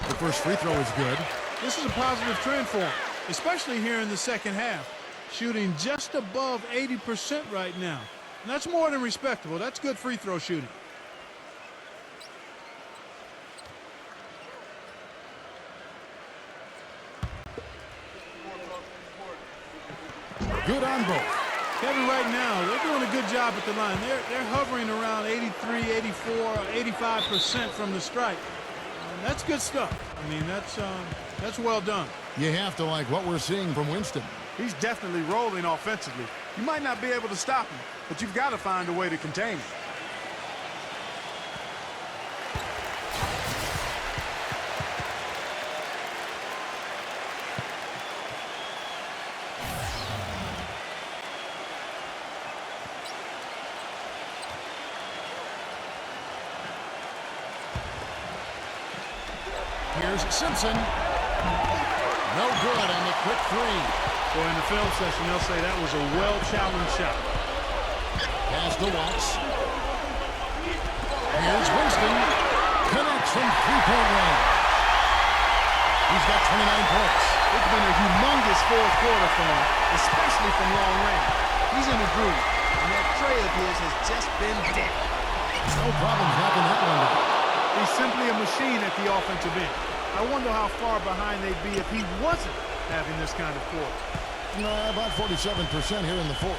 The first free throw is good. This is a positive trend for him, especially here in the second half. Shooting just above 80% right now. And that's more than respectable. That's good free throw shooting. Good on both. Kevin, right now, they're doing a good job at the line. They're hovering around 83, 84, 85% from the stripe. That's good stuff. I mean, that's well done. You have to like what we're seeing from Winston. He's definitely rolling offensively. You might not be able to stop him, but you've got to find a way to contain him. Here's Simpson. No good on the quick 3. Boy, in the film session, they'll say that was a well-challenged shot. Pass to Watts. Here's Winston. Connects from three-point range. He's got 29 points. It's been a humongous fourth quarter for him, especially from long range. He's in the groove, and that tray of his has just been dead. No problem knocking that one down. He's simply a machine at the offensive end. I wonder how far behind they'd be if he wasn't having this kind of quarter. About 47% here in the fourth.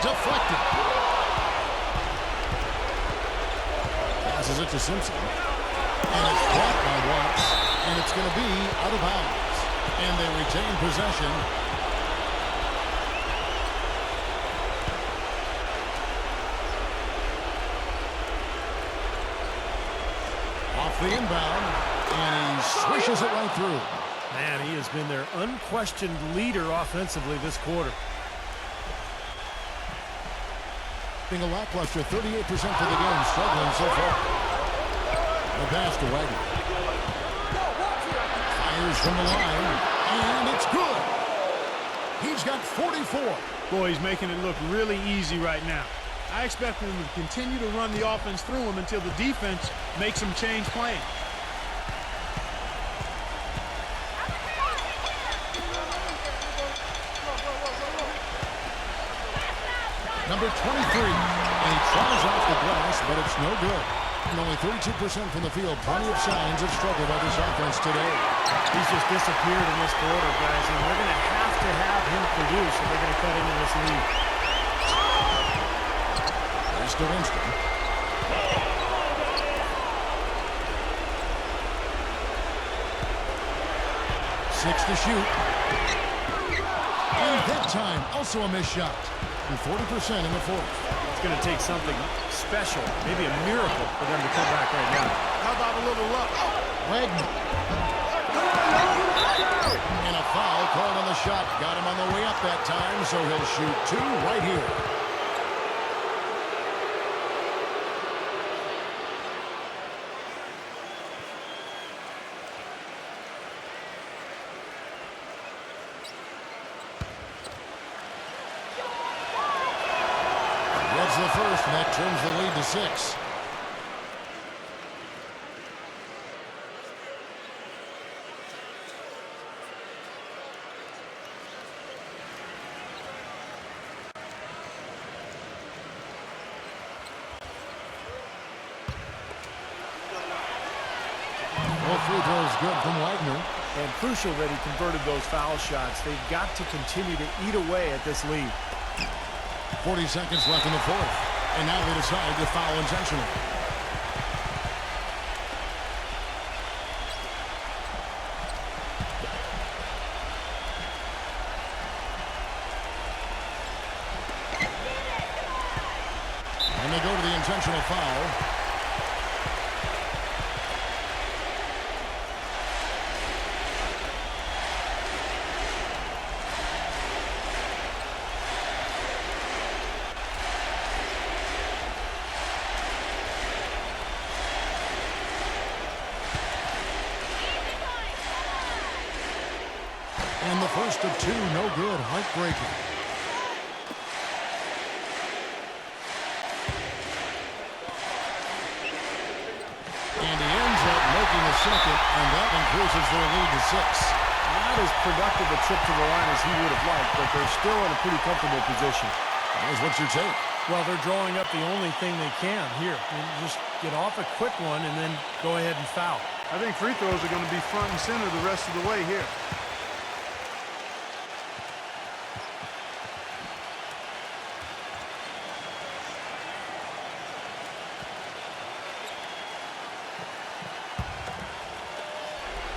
Deflected. Passes it to Simpson. And it's caught by Watts. And it's going to be out of bounds. And they retain possession. Off the inbound. And he swishes it right through. Man, he has been their unquestioned leader offensively this quarter. Being a lackluster 38% for the game, struggling so far. The pass to Wagner. Fires from the line, and it's good. He's got 44. Boy, he's making it look really easy right now. I expect him to continue to run the offense through him until the defense makes him change plans. Number 23, and he tries off the glass, but it's no good. And only 32% from the field. Plenty of signs of struggle by this offense today. He's just disappeared in this quarter, guys, and they're going to have him produce if they're going to cut into this lead. Pass to Winston. 6 to shoot. And that time, also a missed shot. And 40% in the fourth. It's going to take something special, maybe a miracle, for them to come back right now. How about a little luck? Wagner. And a foul called on the shot. Got him on the way up that time, so he'll shoot 2 right here. Gets the first, and that turns the lead to 6. Both free throws good from Wagner. And crucial that he converted those foul shots. They've got to continue to eat away at this lead. 40 seconds left in the fourth. And now they decide to foul intentionally. And they go to the intentional foul. And the first of two, no good, heartbreaking. And he ends up making a second, and that increases their lead to 6. Not as productive a trip to the line as he would have liked, but they're still in a pretty comfortable position. What's your take? Well, they're drawing up the only thing they can here. Just get off a quick one and then go ahead and foul. I think free throws are going to be front and center the rest of the way here.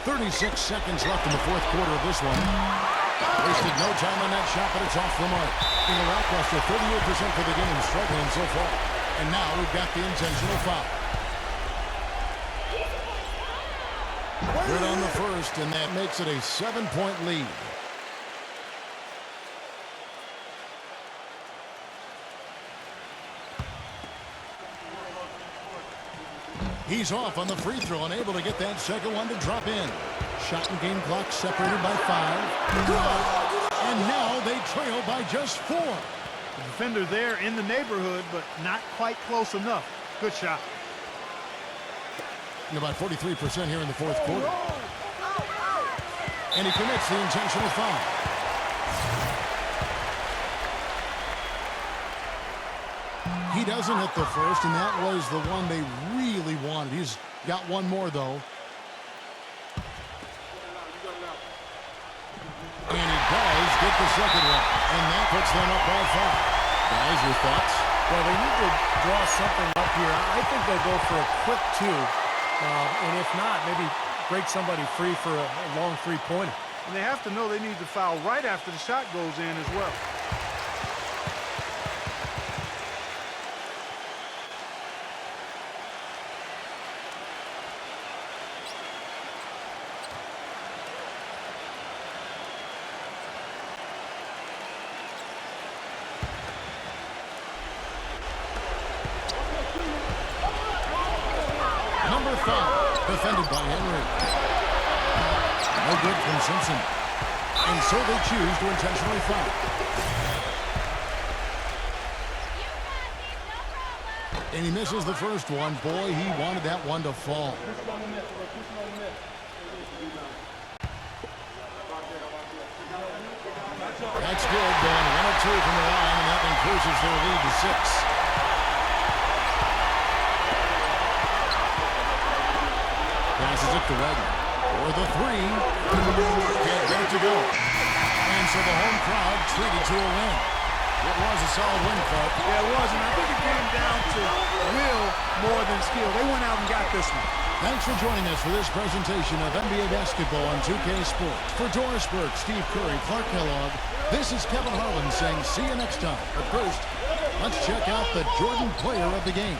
.36 seconds left in the fourth quarter of this one. Wasted no time on that shot, but it's off the mark. In the lackluster, 38% for the game, struggling so far. And now we've got the intentional foul. Good on the first, and that makes it a 7-point lead. He's off on the free throw, unable to get that second one to drop in. Shot and game clock separated by 5. And now they trail by just 4. The defender there in the neighborhood, but not quite close enough. Good shot. And about 43% here in the fourth quarter. And he commits the intentional foul. He doesn't hit the first, and that was the one they really wanted. He's got one more, though. And he does get the second one, and that puts them up by 5. Guys, your thoughts? Well, they need to draw something up here. I think they'll go for a quick 2. And if not, maybe break somebody free for a long three-pointer. And they have to know they need to foul right after the shot goes in as well. Number 5, defended by Henry. No good from Simpson. And so they choose to intentionally foul. And he misses the first one. Boy, he wanted that one to fall. That's good, Ben. 1 of 2 from the line, and that increases their lead to 6. Passes it to Wagner. For the 3. Can't get it to go. And so the home crowd treated to a win. It was a solid win, Clark. Yeah, it was, and I think it came down to will more than skill. They went out and got this one. Thanks for joining us for this presentation of NBA basketball on 2K Sports. For Doris Burke, Steve Curry, Clark Kellogg, this is Kevin Harlan saying see you next time. But first, let's check out the Jordan player of the game.